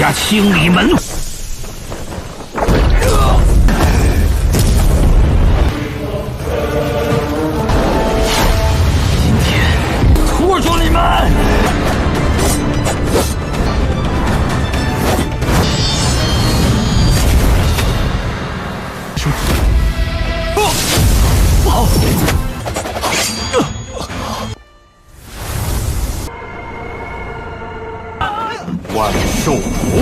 家清理门路。今天拖住你们！万寿图，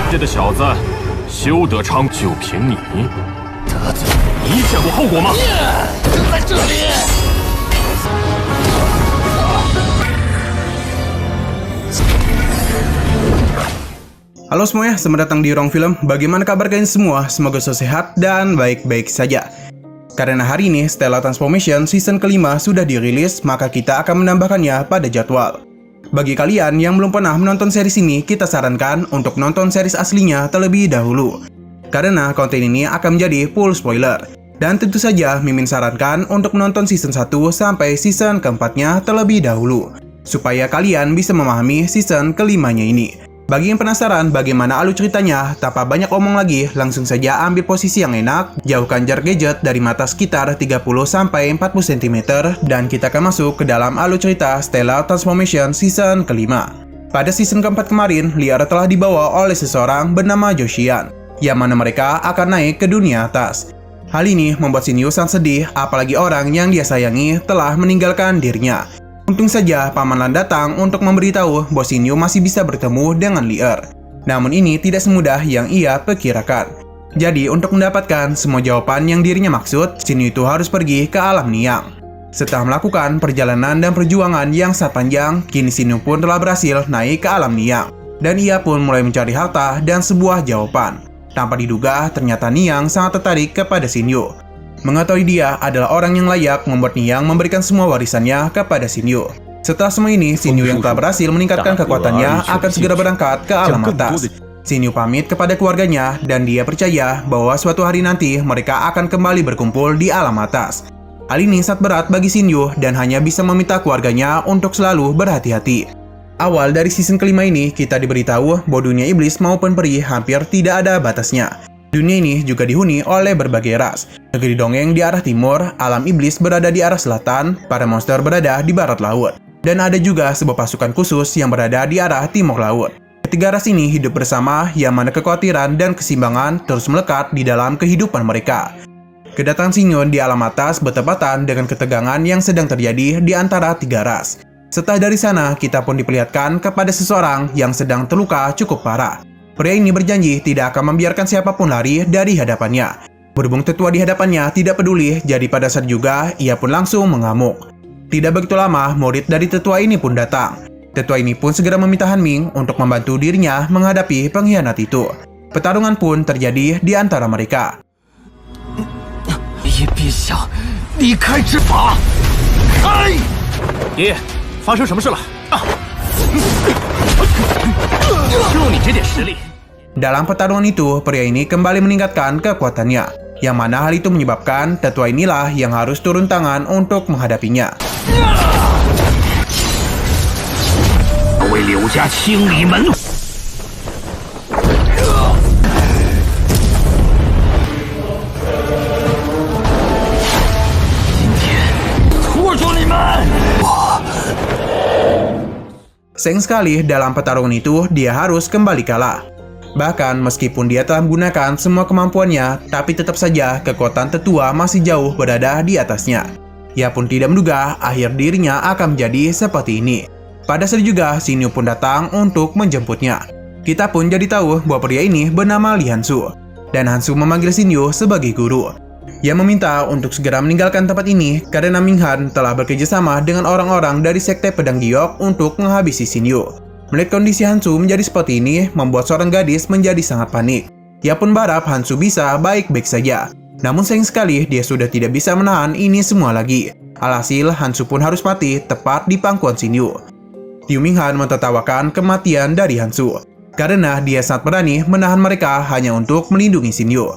这的小子，修德昌就凭你得罪你见过后果吗？在这里。Halo semuanya, selamat datang di Ruang Film. Bagaimana kabar kalian semua? Semoga selalu sehat dan baik-baik saja. Karena hari ini Stellar Transformation season kelima sudah dirilis, maka kita akan menambahkannya pada jadwal. Bagi kalian yang belum pernah menonton series ini, kita sarankan untuk nonton series aslinya terlebih dahulu. Karena konten ini akan menjadi full spoiler. Dan tentu saja Mimin sarankan untuk menonton season 1 sampai season keempatnya terlebih dahulu, supaya kalian bisa memahami season kelimanya ini. Bagi yang penasaran bagaimana alur ceritanya, tanpa banyak omong lagi, langsung saja ambil posisi yang enak, jauhkan jarak gadget dari mata sekitar 30-40 cm, dan kita akan masuk ke dalam alur cerita Stellar Transformation season kelima. Pada season keempat kemarin, Liara telah dibawa oleh seseorang bernama Josian, yang mana mereka akan naik ke dunia atas. Hal ini membuat Shinyu sangat sedih, apalagi orang yang dia sayangi telah meninggalkan dirinya. Untung saja Paman Lan datang untuk memberitahu bahwa Shinyu masih bisa bertemu dengan Lier. Namun ini tidak semudah yang ia perkirakan. Jadi untuk mendapatkan semua jawaban yang dirinya maksud, Shinyu itu harus pergi ke alam Niang. Setelah melakukan perjalanan dan perjuangan yang sangat panjang, kini Shinyu pun telah berhasil naik ke alam Niang. Dan ia pun mulai mencari harta dan sebuah jawaban. Tanpa diduga, ternyata Niang sangat tertarik kepada Shinyu. Mengetahui dia adalah orang yang layak, membuat Niang memberikan semua warisannya kepada Shinyu. Setelah semua ini, Shinyu yang telah berhasil meningkatkan kekuatannya akan segera berangkat ke alam atas. Shinyu pamit kepada keluarganya dan dia percaya bahwa suatu hari nanti mereka akan kembali berkumpul di alam atas. Hal ini sangat berat bagi Shinyu dan hanya bisa meminta keluarganya untuk selalu berhati-hati. Awal dari season kelima ini, kita diberitahu bahwa dunia iblis maupun peri hampir tidak ada batasnya. Dunia ini juga dihuni oleh berbagai ras. Negeri dongeng di arah timur, alam iblis berada di arah selatan, para monster berada di barat laut. Dan ada juga sebuah pasukan khusus yang berada di arah timur laut. Ketiga ras ini hidup bersama, yang mana kekhawatiran dan keseimbangan terus melekat di dalam kehidupan mereka. Kedatangan Shinyu di alam atas bertepatan dengan ketegangan yang sedang terjadi di antara tiga ras. Setelah dari sana, kita pun diperlihatkan kepada seseorang yang sedang terluka cukup parah. Pria ini berjanji tidak akan membiarkan siapapun lari dari hadapannya. Berhubung tetua di hadapannya tidak peduli, jadi pada saat juga ia pun langsung mengamuk. Tidak begitu lama, murid dari tetua ini pun datang. Tetua ini pun segera meminta Han Ming untuk membantu dirinya menghadapi pengkhianat itu. Pertarungan pun terjadi di antara mereka.爷，发生什么事了？就你这点实力。 Dalam pertarungan itu, pria ini kembali meningkatkan kekuatannya, yang mana hal itu menyebabkan tetua inilah yang harus turun tangan untuk menghadapinya. Sayang sekali dalam pertarungan itu dia harus kembali kalah. Bahkan meskipun dia telah menggunakan semua kemampuannya, tapi tetap saja kekuatan tetua masih jauh berada di atasnya. Ia pun tidak menduga akhir dirinya akan menjadi seperti ini. Pada saat juga Shinyu pun datang untuk menjemputnya. Kita pun jadi tahu bahwa pria ini bernama Li Hansu. Dan Hansu memanggil Shinyu sebagai guru. Ia meminta untuk segera meninggalkan tempat ini karena Minghan telah bekerjasama dengan orang-orang dari sekte pedang giok untuk menghabisi Shinyu. Melihat kondisi Hansu menjadi seperti ini, membuat seorang gadis menjadi sangat panik. Ia pun berharap Hansu bisa baik-baik saja. Namun sayang sekali, dia sudah tidak bisa menahan ini semua lagi. Alhasil, Hansu pun harus mati tepat di pangkuan Shinyu. Liu Minghan mentertawakan kematian dari Hansu, karena dia sangat berani menahan mereka hanya untuk melindungi Shinyu.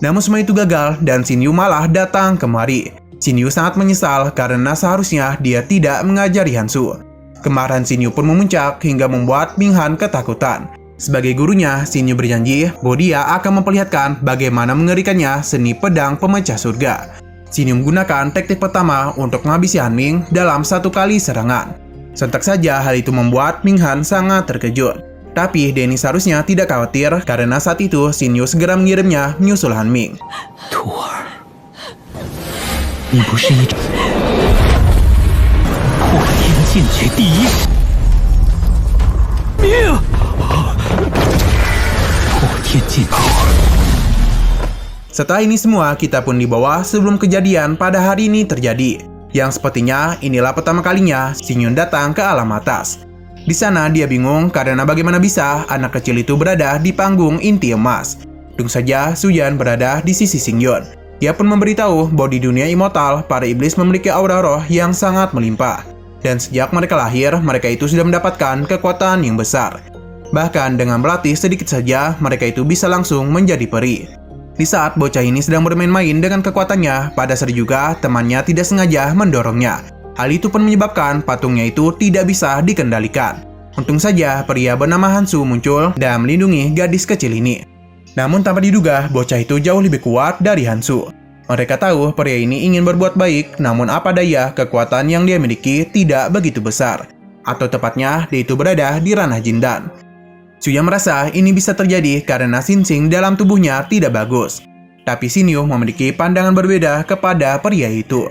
Namun semua itu gagal, dan Shinyu malah datang kemari. Shin Yu sangat menyesal karena seharusnya dia tidak mengajari Hansu. Kemarahan Shin Yu pun memuncak hingga membuat Ming Han ketakutan. Sebagai gurunya, Shin Yu berjanji bahwa dia akan memperlihatkan bagaimana mengerikannya seni pedang pemecah surga. Shin Yu menggunakan teknik pertama untuk menghabisi Han Ming dalam satu kali serangan. Sontak saja hal itu membuat Ming Han sangat terkejut. Tapi Denny seharusnya tidak khawatir karena saat itu Shin Yu segera mengirimnya menyusul Han Ming. 徒儿，你不是一种破天剑诀第一命，破天剑谱。 Setelah ini semua, kita pun dibawa sebelum kejadian pada hari ini terjadi. Yang sepertinya inilah pertama kalinya Shin Yu datang ke alam atas. Di sana dia bingung karena bagaimana bisa anak kecil itu berada di panggung inti emas. Tentu saja Suyan berada di sisi Shin Yu. Dia pun memberitahu bahwa di dunia immortal, para iblis memiliki aura roh yang sangat melimpah. Dan sejak mereka lahir, mereka itu sudah mendapatkan kekuatan yang besar. Bahkan dengan berlatih sedikit saja, mereka itu bisa langsung menjadi peri. Di saat bocah ini sedang bermain-main dengan kekuatannya, pada saat juga temannya tidak sengaja mendorongnya. Hal itu pun menyebabkan patungnya itu tidak bisa dikendalikan. Untung saja pria bernama Hansu muncul dan melindungi gadis kecil ini. Namun tanpa diduga, bocah itu jauh lebih kuat dari Hansu. Mereka tahu pria ini ingin berbuat baik, namun apa daya kekuatan yang dia miliki tidak begitu besar. Atau tepatnya, dia itu berada di ranah Jindan. Suya merasa ini bisa terjadi karena sinsing dalam tubuhnya tidak bagus. Tapi Shin Yu memiliki pandangan berbeda kepada pria itu.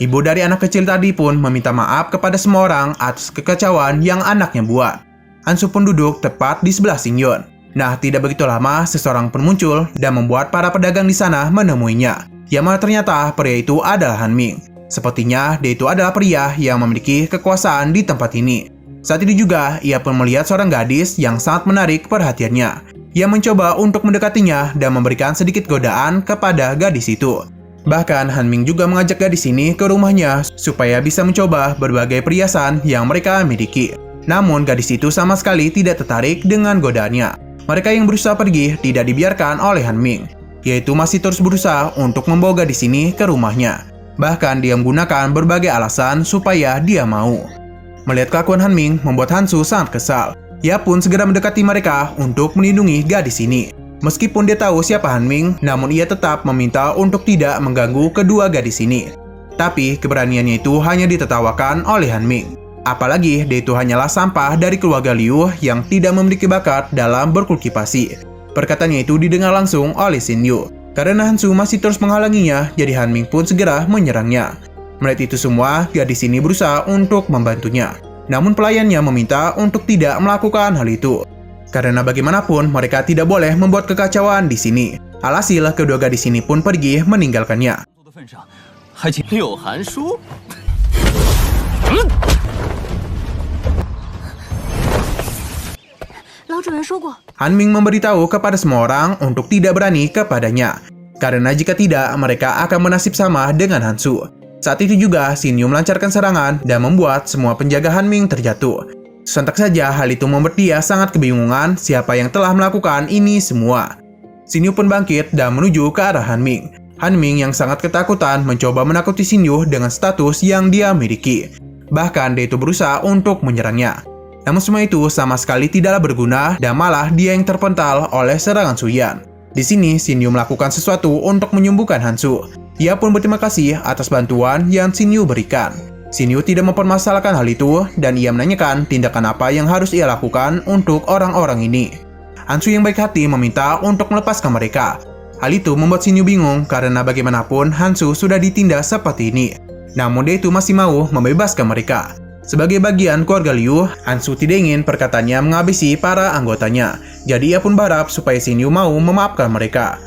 Ibu dari anak kecil tadi pun meminta maaf kepada semua orang atas kekacauan yang anaknya buat. Hansu pun duduk tepat di sebelah Shin Yu. Nah, tidak begitu lama seseorang pun muncul dan membuat para pedagang di sana menemuinya. Yang mana ternyata pria itu adalah Han Ming. Sepertinya dia itu adalah pria yang memiliki kekuasaan di tempat ini. Saat itu juga ia pun melihat seorang gadis yang sangat menarik perhatiannya. Ia mencoba untuk mendekatinya dan memberikan sedikit godaan kepada gadis itu. Bahkan Han Ming juga mengajak gadis ini ke rumahnya supaya bisa mencoba berbagai perhiasan yang mereka miliki. Namun gadis itu sama sekali tidak tertarik dengan godaannya. Mereka yang berusaha pergi tidak dibiarkan oleh Han Ming, yaitu masih terus berusaha untuk membawa gadis ini ke rumahnya. Bahkan dia menggunakan berbagai alasan supaya dia mau. Melihat kelakuan Han Ming membuat Hansu sangat kesal. Ia pun segera mendekati mereka untuk melindungi gadis ini. Meskipun dia tahu siapa Han Ming, namun ia tetap meminta untuk tidak mengganggu kedua gadis ini. Tapi keberaniannya itu hanya ditertawakan oleh Han Ming. Apalagi dia itu hanyalah sampah dari keluarga Liu yang tidak memiliki bakat dalam berkultivasi. Perkataannya itu didengar langsung oleh Shin Yu. Karena Hansu masih terus menghalanginya, jadi Han Ming pun segera menyerangnya. Melihat itu semua, gadis ini berusaha untuk membantunya. Namun pelayannya meminta untuk tidak melakukan hal itu. Karena bagaimanapun mereka tidak boleh membuat kekacauan di sini. Alhasil kedua gadis ini pun pergi meninggalkannya. Han Ming memberitahu kepada semua orang untuk tidak berani kepadanya. Karena jika tidak, mereka akan bernasib sama dengan Hansu. Saat itu juga Shin Yu melancarkan serangan dan membuat semua penjaga Han Ming terjatuh. Sontak saja hal itu membuat dia sangat kebingungan siapa yang telah melakukan ini semua. Shin Yu pun bangkit dan menuju ke arah Han Ming. Han Ming yang sangat ketakutan mencoba menakuti Shin Yu dengan status yang dia miliki. Bahkan dia itu berusaha untuk menyerangnya. Namun semua itu sama sekali tidaklah berguna dan malah dia yang terpental oleh serangan Suyan. Di sini Shin Yu melakukan sesuatu untuk menyembuhkan Hansu. Ia pun berterima kasih atas bantuan yang Shin Yu berikan. Shin Yu tidak mempermasalahkan hal itu dan ia menanyakan tindakan apa yang harus ia lakukan untuk orang-orang ini. Hansu yang baik hati meminta untuk melepaskan mereka. Hal itu membuat Shin Yu bingung karena bagaimanapun Hansu sudah ditindas seperti ini. Namun dia itu masih mau membebaskan mereka. Sebagai bagian keluarga Liu, Hansu tidak ingin perkataannya menghabisi para anggotanya. Jadi ia pun berharap supaya Shin Yu mau memaafkan mereka.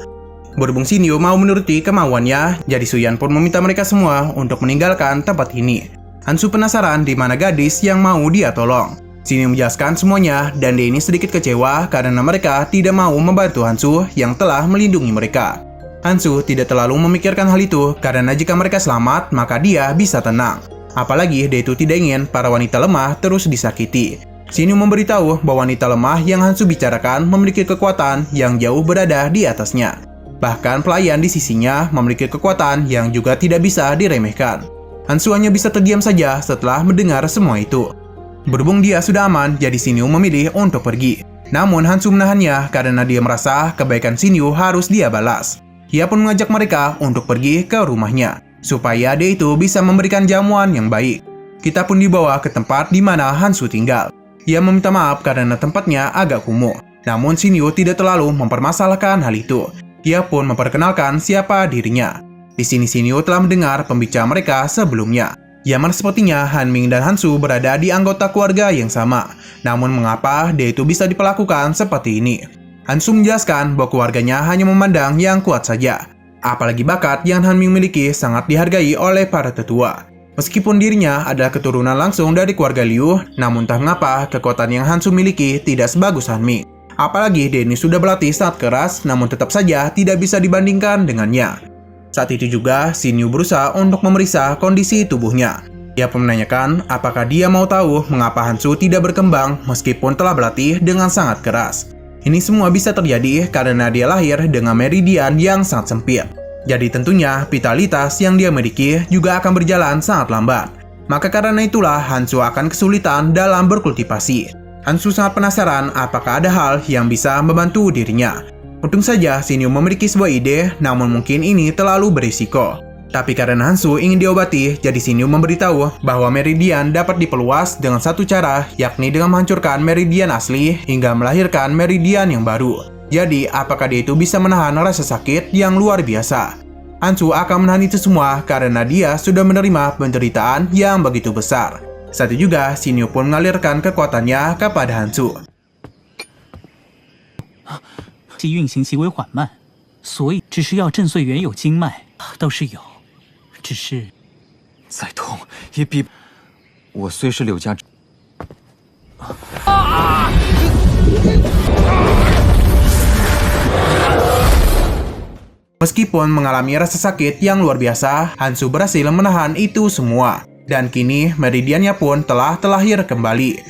Berhubung Shin Yu mau menuruti kemauannya, jadi Suyan pun meminta mereka semua untuk meninggalkan tempat ini. Hansu penasaran di mana gadis yang mau dia tolong. Shin Yu menjelaskan semuanya dan dia ini sedikit kecewa karena mereka tidak mau membantu Hansu yang telah melindungi mereka. Hansu tidak terlalu memikirkan hal itu karena jika mereka selamat maka dia bisa tenang. Apalagi dia itu tidak ingin para wanita lemah terus disakiti. Shin Yu memberitahu bahwa wanita lemah yang Hansu bicarakan memiliki kekuatan yang jauh berada di atasnya. Bahkan pelayan di sisinya memiliki kekuatan yang juga tidak bisa diremehkan. Hansu hanya bisa terdiam saja setelah mendengar semua itu. Berhubung dia sudah aman, jadi Shinyu memilih untuk pergi. Namun Hansu menahannya karena dia merasa kebaikan Shinyu harus dia balas. Ia pun mengajak mereka untuk pergi ke rumahnya, supaya dia itu bisa memberikan jamuan yang baik. Kita pun dibawa ke tempat di mana Hansu tinggal. Ia meminta maaf karena tempatnya agak kumuh. Namun Shinyu tidak terlalu mempermasalahkan hal itu. Ia pun memperkenalkan siapa dirinya. Di sini Shinyu telah mendengar pembicaraan mereka sebelumnya. Ya mana sepertinya Han Ming dan Hansu berada di anggota keluarga yang sama. Namun mengapa dia itu bisa diperlakukan seperti ini? Hansu menjelaskan bahwa keluarganya hanya memandang yang kuat saja. Apalagi bakat yang Han Ming miliki sangat dihargai oleh para tetua. Meskipun dirinya adalah keturunan langsung dari keluarga Liu, namun entah mengapa kekuatan yang Hansu miliki tidak sebagus Han Ming. Apalagi dia ini sudah berlatih sangat keras, namun tetap saja tidak bisa dibandingkan dengannya. Saat itu juga, Shinyu berusaha untuk memeriksa kondisi tubuhnya. Ia pun menanyakan apakah dia mau tahu mengapa Hansu tidak berkembang meskipun telah berlatih dengan sangat keras. Ini semua bisa terjadi karena dia lahir dengan meridian yang sangat sempit. Jadi tentunya vitalitas yang dia miliki juga akan berjalan sangat lambat. Maka karena itulah Hansu akan kesulitan dalam berkultivasi. Hansu sangat penasaran apakah ada hal yang bisa membantu dirinya. Untung saja Shinyu memiliki sebuah ide, namun mungkin ini terlalu berisiko. Tapi karena Hansu ingin diobati, jadi Shinyu memberitahu bahwa meridian dapat diperluas dengan satu cara, yakni dengan menghancurkan meridian asli hingga melahirkan meridian yang baru. Jadi, apakah dia itu bisa menahan rasa sakit yang luar biasa? Hansu akan menahan itu semua karena dia sudah menerima penderitaan yang begitu besar. Saat itu juga, Shinyu pun mengalirkan kekuatannya kepada Hansu. 其运行极为缓慢，所以只是要震碎原有经脉，倒是有，只是再痛也比我虽是柳家。 Meskipun mengalami rasa sakit yang luar biasa, Hansu berhasil menahan itu semua. Dan kini meridiannya pun telah terlahir kembali.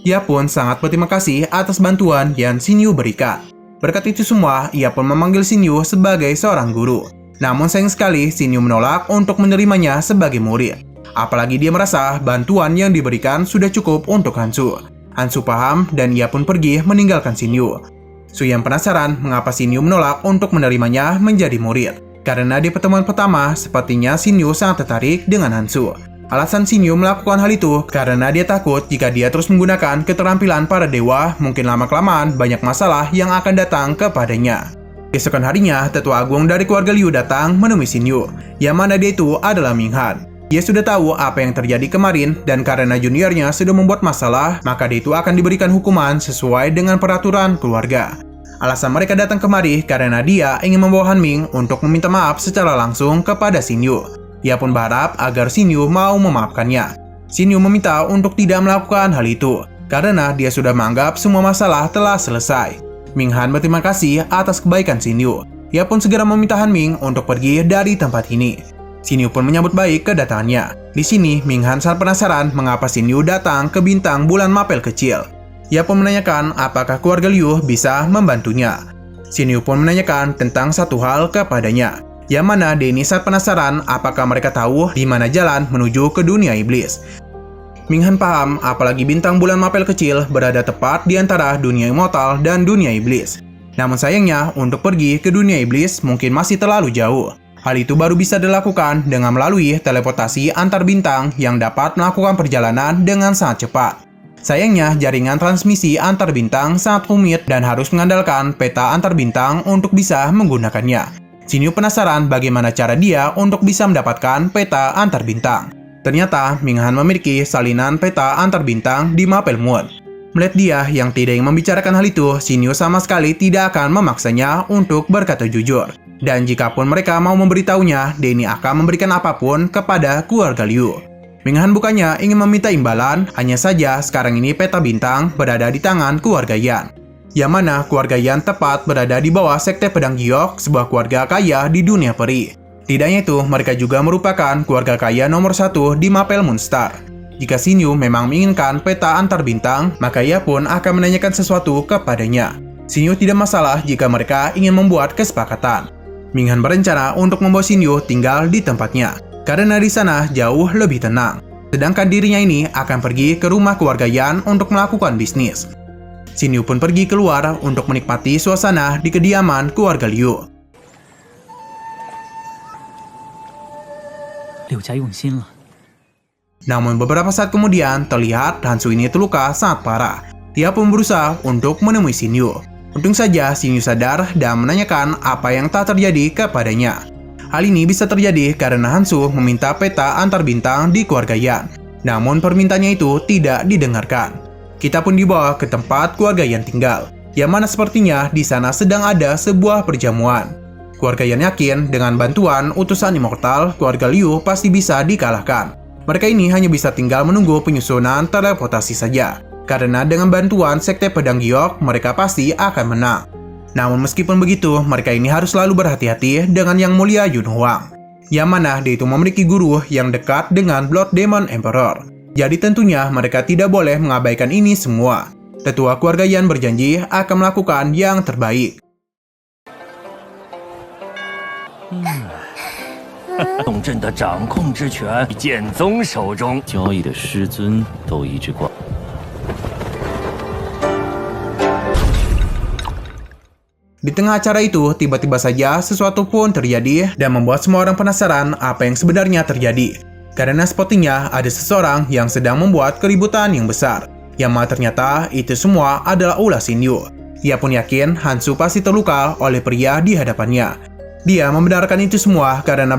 Ia pun sangat berterima kasih atas bantuan yang Shinyu berikan. Berkat itu semua, ia pun memanggil Shinyu sebagai seorang guru. Namun sayang sekali Shinyu menolak untuk menerimanya sebagai murid. Apalagi dia merasa bantuan yang diberikan sudah cukup untuk Hansu. Hansu paham dan ia pun pergi meninggalkan Shinyu. Su yang penasaran mengapa Shinyu menolak untuk menerimanya menjadi murid. Karena di pertemuan pertama, sepertinya Shinyu sangat tertarik dengan Hansu. Alasan Shinyu melakukan hal itu karena dia takut jika dia terus menggunakan keterampilan para dewa, mungkin lama-kelamaan banyak masalah yang akan datang kepadanya. Keesokan harinya, tetua agung dari keluarga Liu datang menemui Shinyu, yang mana dia itu adalah Ming Han. Dia sudah tahu apa yang terjadi kemarin, dan karena juniornya sudah membuat masalah, maka dia itu akan diberikan hukuman sesuai dengan peraturan keluarga. Alasan mereka datang kemari karena dia ingin membawa Han Ming untuk meminta maaf secara langsung kepada Shinyu. Ia pun berharap agar Shinyu mau memaafkannya. Shinyu meminta untuk tidak melakukan hal itu, karena dia sudah menganggap semua masalah telah selesai. Ming Han berterima kasih atas kebaikan Shinyu. Ia pun segera meminta Han Ming untuk pergi dari tempat ini. Shinyu pun menyambut baik kedatangannya. Di sini, Ming Han sangat penasaran mengapa Shinyu datang ke bintang bulan mapel kecil. Ia pun menanyakan apakah keluarga Liu bisa membantunya. Shinyu pun menanyakan tentang satu hal kepadanya. Yang mana Denny sangat penasaran apakah mereka tahu di mana jalan menuju ke dunia iblis. Ming Han paham apalagi bintang bulan mapel kecil berada tepat di antara dunia immortal dan dunia iblis. Namun sayangnya untuk pergi ke dunia iblis mungkin masih terlalu jauh. Hal itu baru bisa dilakukan dengan melalui teleportasi antar bintang yang dapat melakukan perjalanan dengan sangat cepat. Sayangnya jaringan transmisi antar bintang sangat rumit dan harus mengandalkan peta antar bintang untuk bisa menggunakannya. Shinyu penasaran bagaimana cara dia untuk bisa mendapatkan peta antar bintang. Ternyata Ming Han memiliki salinan peta antar bintang di Mapel Moon. Melihat dia yang tidak ingin membicarakan hal itu, Shinyu sama sekali tidak akan memaksanya untuk berkata jujur. Dan jikapun mereka mau memberitahunya, Denny akan memberikan apapun kepada keluarga Liu. Ming Han bukannya ingin meminta imbalan, hanya saja sekarang ini peta bintang berada di tangan keluarga Yan. Yang mana keluarga Yan tepat berada di bawah sekte pedang giok, sebuah keluarga kaya di dunia peri. Tidak hanya itu, mereka juga merupakan keluarga kaya nomor 1 di Mapel Moonstar. Jika Shinyu memang menginginkan peta antar bintang, maka ia pun akan menanyakan sesuatu kepadanya. Shinyu tidak masalah jika mereka ingin membuat kesepakatan. Ming Han berencana untuk membawa Xin Yu tinggal di tempatnya, karena di sana jauh lebih tenang. Sedangkan dirinya ini akan pergi ke rumah keluarga Yan untuk melakukan bisnis. Xin Yu pun pergi keluar untuk menikmati suasana di kediaman keluarga Liu. 柳家用心了。 Namun beberapa saat kemudian terlihat Hansu ini terluka sangat parah. Dia pun berusaha untuk menemui Xin Yu. Untung saja Xin Yu sadar dan menanyakan apa yang tak terjadi kepadanya. Hal ini bisa terjadi karena Hansu meminta peta antar bintang di keluarga Yan. Namun permintaannya itu tidak didengarkan. Kita pun dibawa ke tempat keluarga Yan tinggal, yang mana sepertinya di sana sedang ada sebuah perjamuan. Keluarga Yan yakin dengan bantuan utusan immortal, keluarga Liu pasti bisa dikalahkan. Mereka ini hanya bisa tinggal menunggu penyusunan teleportasi saja. Karena dengan bantuan Sekte Pedang Giok, mereka pasti akan menang. Namun meskipun begitu, mereka ini harus selalu berhati-hati dengan Yang Mulia Yun Huang. Yang mana dia itu memiliki guru yang dekat dengan Blood Demon Emperor. Jadi tentunya mereka tidak boleh mengabaikan ini semua. Tetua keluarga Yan berjanji akan melakukan yang terbaik. 洞阵的掌控之权在剑宗手中，交易的师尊都一直挂。 Di tengah acara itu, tiba-tiba saja sesuatu pun terjadi dan membuat semua orang penasaran apa yang sebenarnya terjadi. Karena sepertinya ada seseorang yang sedang membuat keributan yang besar. Yang mana ternyata itu semua adalah ulah Xin Yu. Ia pun yakin Hansu pasti terluka oleh pria di hadapannya. Dia membenarkan itu semua karena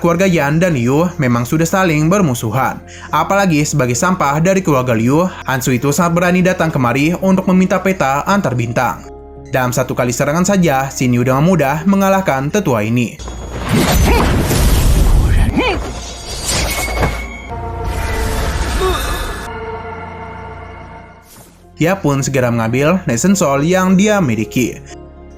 keluarga Yan dan Liu memang sudah saling bermusuhan. Apalagi sebagai sampah dari keluarga Liu, Hansu itu sangat berani datang kemari untuk meminta peta antar bintang. Dalam satu kali serangan saja, Xin Yu dengan mudah mengalahkan tetua ini. Dia pun segera mengambil Nation Soul yang dia miliki.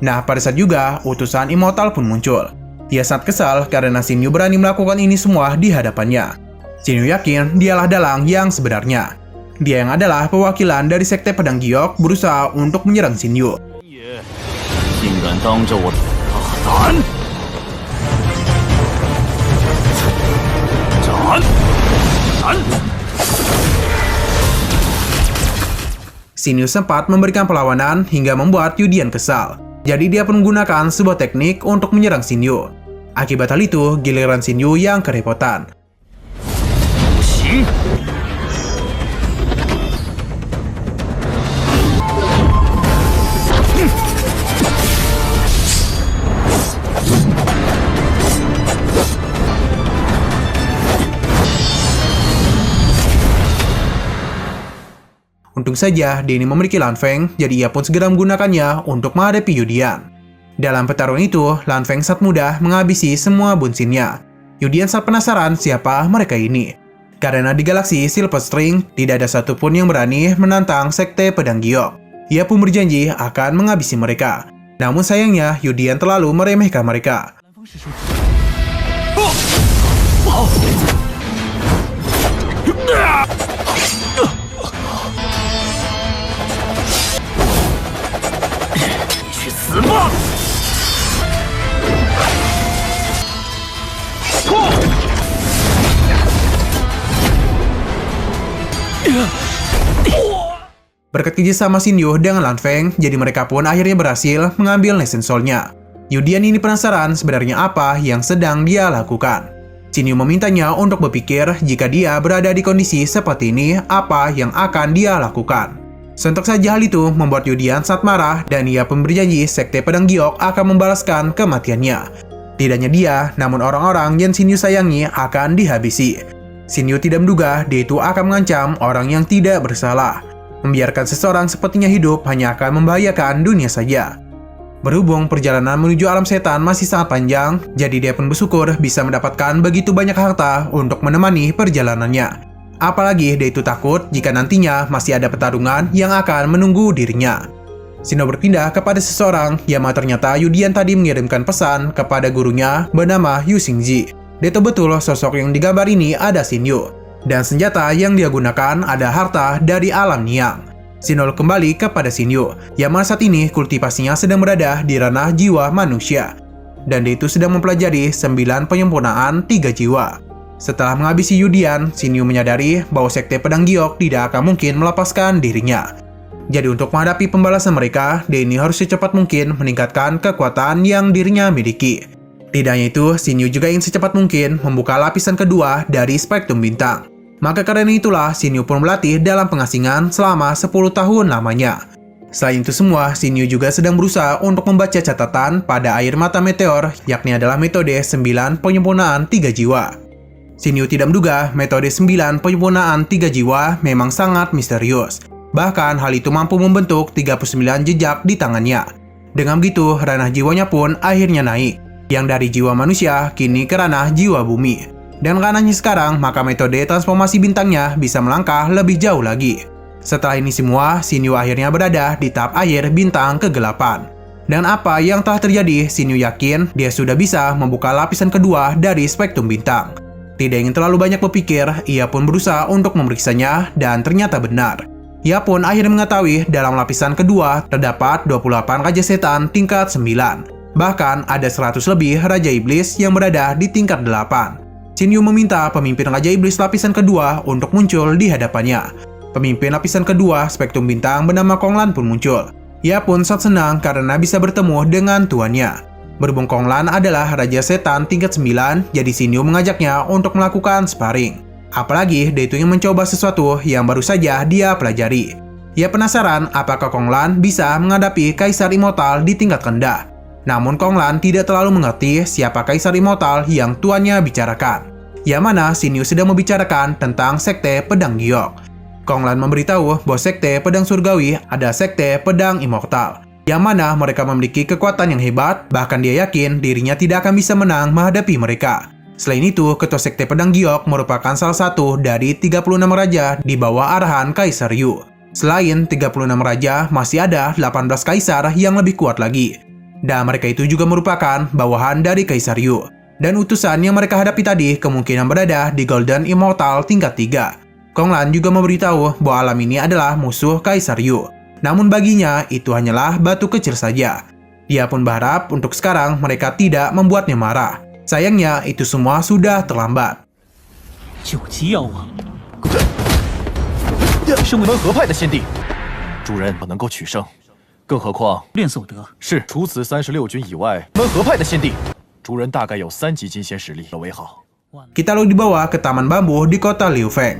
Nah, pada saat juga, utusan Immortal pun muncul. Ia sangat kesal karena Xin Yu berani melakukan ini semua di hadapannya. Xin Yu yakin dialah dalang yang sebenarnya. Dia yang adalah perwakilan dari Sekte Pedang Giok berusaha untuk menyerang Xin Yu. 竟敢当着我斩！斩！斩！ Xin Yu sempat memberikan perlawanan hingga membuat Yudian kesal. Jadi dia pun menggunakan sebuah teknik untuk menyerang Xin Yu. Akibat hal itu, giliran Xin Yu yang kerepotan. 不行！ Untung saja dia ini memiliki Lan Feng, jadi ia pun segera menggunakannya untuk menghadapi Yudian. Dalam pertarungan itu, Lan Feng sangat mudah menghabisi semua bunsinnya. Yudian sangat penasaran siapa mereka ini. Karena di galaksi Silver String, tidak ada satupun yang berani menantang Sekte Pedang Giok. Ia pun berjanji akan menghabisi mereka. Namun sayangnya, Yudian terlalu meremehkan mereka. Berkat kerjasama Xin Yu dengan Lan Feng, jadi mereka pun akhirnya berhasil mengambil Nation Soul-nya. Yudian ini penasaran sebenarnya apa yang sedang dia lakukan. Xin Yu memintanya untuk berpikir jika dia berada di kondisi seperti ini, apa yang akan dia lakukan. Sontak saja hal itu membuat Yudian sangat marah dan ia pun berjanji Sekte Pedang Giok akan membalaskan kematiannya. Tidak hanya dia, namun orang-orang yang Xin Yu sayangi akan dihabisi. Xin Yu tidak menduga dia itu akan mengancam orang yang tidak bersalah. Membiarkan seseorang sepertinya hidup hanya akan membahayakan dunia saja. Berhubung perjalanan menuju alam setan masih sangat panjang, jadi dia pun bersyukur bisa mendapatkan begitu banyak harta untuk menemani perjalanannya. Apalagi dia itu takut jika nantinya masih ada pertarungan yang akan menunggu dirinya. Xin Yu berpindah kepada seseorang yang ternyata Yudian tadi mengirimkan pesan kepada gurunya bernama Yu Xingji. Dia tahu betul sosok yang digambar ini ada Xin Yu. Dan senjata yang dia gunakan ada harta dari alam Niang. Xin Yu kembali kepada Xin Yu, yang mana saat ini kultivasinya sedang berada di ranah jiwa manusia. dan dia itu sedang mempelajari 9 penyempurnaan 3 jiwa. Setelah menghabisi Yudian, Xin Yu menyadari bahwa sekte pedang giok tidak akan mungkin melepaskan dirinya. Jadi untuk menghadapi pembalasan mereka, dia ini harus secepat mungkin meningkatkan kekuatan yang dirinya miliki. Tidak hanya itu, Xin Yu juga ingin secepat mungkin membuka lapisan kedua dari spektrum bintang. Maka karena itulah Xin Yu pun berlatih dalam pengasingan selama 10 tahun lamanya. Selain itu semua, Xin Yu juga sedang berusaha untuk membaca catatan pada air mata meteor, yakni adalah metode 9 penyempurnaan 3 jiwa. Xin Yu tidak menduga metode 9 penyempurnaan 3 jiwa memang sangat misterius. Bahkan hal itu mampu membentuk 39 jejak di tangannya. Dengan begitu, ranah jiwanya pun akhirnya naik. Yang dari jiwa manusia, kini ke ranah jiwa bumi. Dan ranahnya sekarang, maka metode transformasi bintangnya bisa melangkah lebih jauh lagi. Setelah ini semua, Xin Yu akhirnya berada di tahap akhir bintang kegelapan. Dan apa yang telah terjadi, Xin Yu yakin dia sudah bisa membuka lapisan kedua dari spektrum bintang. Tidak ingin terlalu banyak berpikir, ia pun berusaha untuk memeriksanya dan ternyata benar. Ia pun akhirnya mengetahui dalam lapisan kedua terdapat 28 Raja Setan tingkat 9. Bahkan ada 100 lebih Raja Iblis yang berada di tingkat 8. Xin Yu meminta pemimpin Raja Iblis lapisan kedua untuk muncul di hadapannya. Pemimpin lapisan kedua spektrum bintang bernama Kong Lan pun muncul. Ia pun sangat senang karena bisa bertemu dengan tuannya. Berhubung Kong Lan adalah Raja Setan tingkat 9, jadi Xin Yu mengajaknya untuk melakukan sparring. Apalagi dia itu ingin mencoba sesuatu yang baru saja dia pelajari. Ia penasaran apakah Kong Lan bisa menghadapi Kaisar Immortal di tingkat rendah. Namun Kong Lan tidak terlalu mengerti siapa Kaisar Immortal yang tuannya bicarakan. Yang mana Xin Yu sedang membicarakan tentang sekte pedang giok. Kong Lan memberitahu bahwa sekte pedang surgawi ada sekte pedang immortal. Yang mana mereka memiliki kekuatan yang hebat, bahkan dia yakin dirinya tidak akan bisa menang menghadapi mereka. Selain itu, ketua sekte pedang giok merupakan salah satu dari 36 raja di bawah arahan Kaisar Yu. Selain 36 raja, masih ada 18 kaisar yang lebih kuat lagi. Dan mereka itu juga merupakan bawahan dari Kaisar Yu. Dan utusan yang mereka hadapi tadi kemungkinan berada di Golden Immortal tingkat 3. Kong Lan juga memberitahu bahwa alam ini adalah musuh Kaisar Yu. Namun baginya, itu hanyalah batu kecil saja. Dia pun berharap untuk sekarang mereka tidak membuatnya marah. Sayangnya, itu semua sudah terlambat. 九级妖王，身为门河派的先帝，主人不能够取胜，更何况练所得。是除此36军以外，门河派的先帝，主人大概有3级金仙实力了为好。 Kita lalu dibawa ke taman bambu di kota Liu Feng.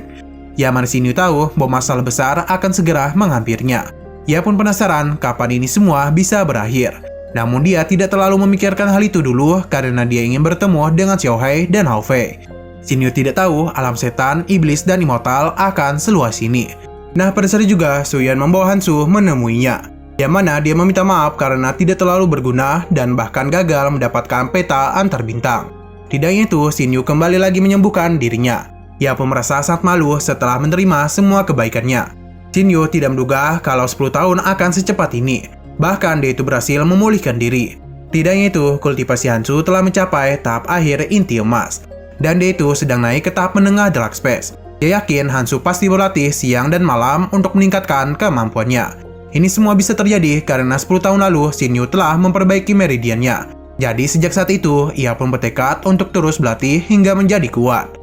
Yaman Xin Yu tahu bahwa masalah besar akan segera menghampirinya. Ia pun penasaran kapan ini semua bisa berakhir. Namun dia tidak terlalu memikirkan hal itu dulu karena dia ingin bertemu dengan Xiao Hai dan Hao Fei. Xin Yu tidak tahu alam setan, iblis, dan immortal akan seluas ini. Nah, pada saat itu juga Su Yan membawa Hansu menemuinya. Yang mana dia meminta maaf karena tidak terlalu berguna dan bahkan gagal mendapatkan peta antar bintang. Tidak hanya itu, Xin Yu kembali lagi menyembuhkan dirinya. Ia pun merasa sangat malu setelah menerima semua kebaikannya. Xin Yu tidak menduga kalau 10 tahun akan secepat ini. Bahkan dia itu berhasil memulihkan diri. Tidak hanya itu, kultivasi Hansu telah mencapai tahap akhir inti emas. Dan dia itu sedang naik ke tahap menengah Dark Space. Dia yakin Hansu pasti berlatih siang dan malam untuk meningkatkan kemampuannya. Ini semua bisa terjadi karena 10 tahun lalu Xin Yu telah memperbaiki meridiannya. Jadi sejak saat itu, ia pun bertekad untuk terus berlatih hingga menjadi kuat.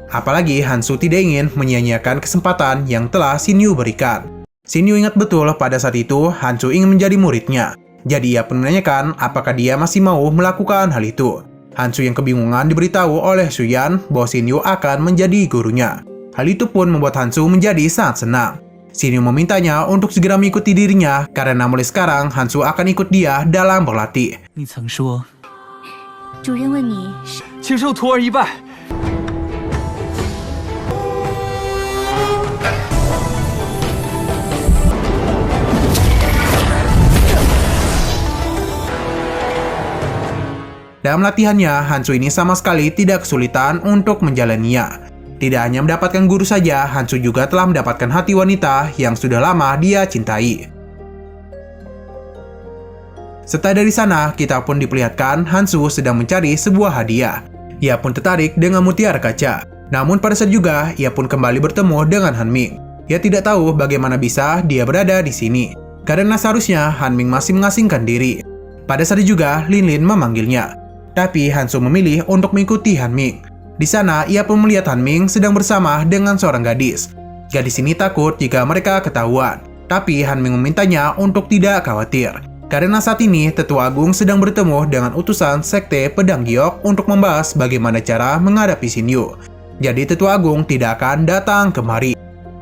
Apalagi Hansu tidak ingin menyia-nyiakan kesempatan yang telah Xin Yu berikan. Xin Yu ingat betul pada saat itu Hansu ingin menjadi muridnya. Jadi ia pun menanyakan apakah dia masih mau melakukan hal itu. Hansu yang kebingungan diberitahu oleh Su Yan bahwa Xin Yu akan menjadi gurunya. Hal itu pun membuat Hansu menjadi sangat senang. Xin Yu memintanya untuk segera mengikuti dirinya karena mulai sekarang Hansu akan ikut dia dalam berlatih. 你曾说，主人问你是请受徒儿一拜。 Dalam latihannya, Hansu ini sama sekali tidak kesulitan untuk menjalaninya. Tidak hanya mendapatkan guru saja, Hansu juga telah mendapatkan hati wanita yang sudah lama dia cintai. Setelah dari sana, kita pun diperlihatkan Hansu sedang mencari sebuah hadiah. Ia pun tertarik dengan mutiara kaca. Namun pada saat juga, ia pun kembali bertemu dengan Han Ming. Ia tidak tahu bagaimana bisa dia berada di sini. Karena seharusnya Han Ming masih mengasingkan diri. Pada saat juga, Lin Lin memanggilnya. Tapi Hansu memilih untuk mengikuti Han Ming. Di sana, ia pun melihat Han Ming sedang bersama dengan seorang gadis. Gadis ini takut jika mereka ketahuan. Tapi Han Ming memintanya untuk tidak khawatir. Karena saat ini, Tetua Agung sedang bertemu dengan utusan Sekte Pedang Giok untuk membahas bagaimana cara menghadapi Xin Yu. Jadi Tetua Agung tidak akan datang kemari.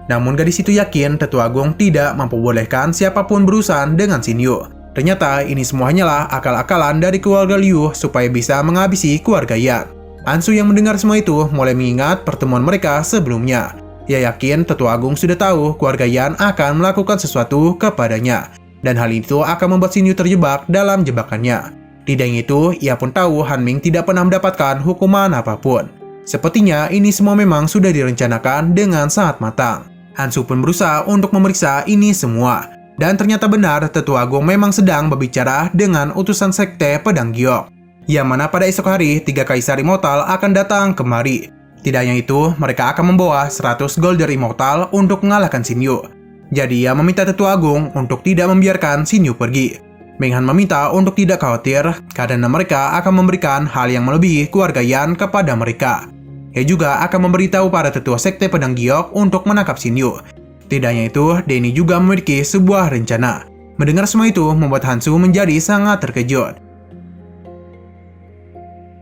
Namun gadis itu yakin Tetua Agung tidak memperbolehkan siapapun berurusan dengan Xin Yu. Ternyata ini semua hanyalah akal-akalan dari keluarga Liu supaya bisa menghabisi keluarga Yan. Hansu yang mendengar semua itu mulai mengingat pertemuan mereka sebelumnya. Ia yakin Tetua Agung sudah tahu keluarga Yan akan melakukan sesuatu kepadanya. Dan hal itu akan membuat Xin Yu terjebak dalam jebakannya. Tidak hanya itu, ia pun tahu Han Ming tidak pernah mendapatkan hukuman apapun. Sepertinya ini semua memang sudah direncanakan dengan sangat matang. Hansu pun berusaha untuk memeriksa ini semua. Dan ternyata benar, Tetua Agung memang sedang berbicara dengan utusan Sekte Pedang Giok. Yang mana pada esok hari, 3 Kaisar Immortal akan datang kemari. Tidak hanya itu, mereka akan membawa 100 Golden Immortal untuk mengalahkan Xin Yu. Jadi ia meminta Tetua Agung untuk tidak membiarkan Xin Yu pergi. Meng Han meminta untuk tidak khawatir karena mereka akan memberikan hal yang melebihi keluarga Yan kepada mereka. Ia juga akan memberitahu para tetua Sekte Pedang Giok untuk menangkap Xin Yu. Tidak hanya itu, Denny juga memiliki sebuah rencana. Mendengar semua itu membuat Hansu menjadi sangat terkejut.